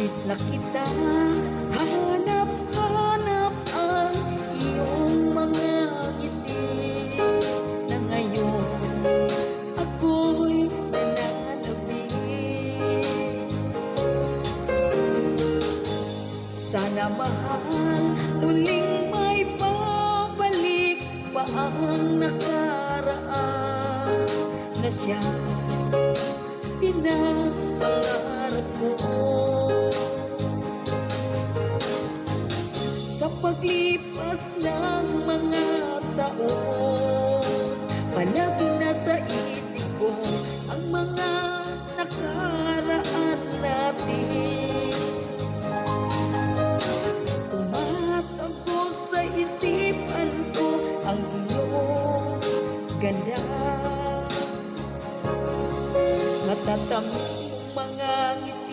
Miss na kita, hanap-hanap ang iyong mga ngiti na ngayon ako'y nananabik. Sana mahal, muling may babalik pa ang nakaraan na siyang pinapangarap ko. Sa paglipas ng mga taon, palagi nasa isip ko ang mga nakaraan natin. Tumatagpo sa isipan ko ang iyong ganda, matatamis yung mga ngiti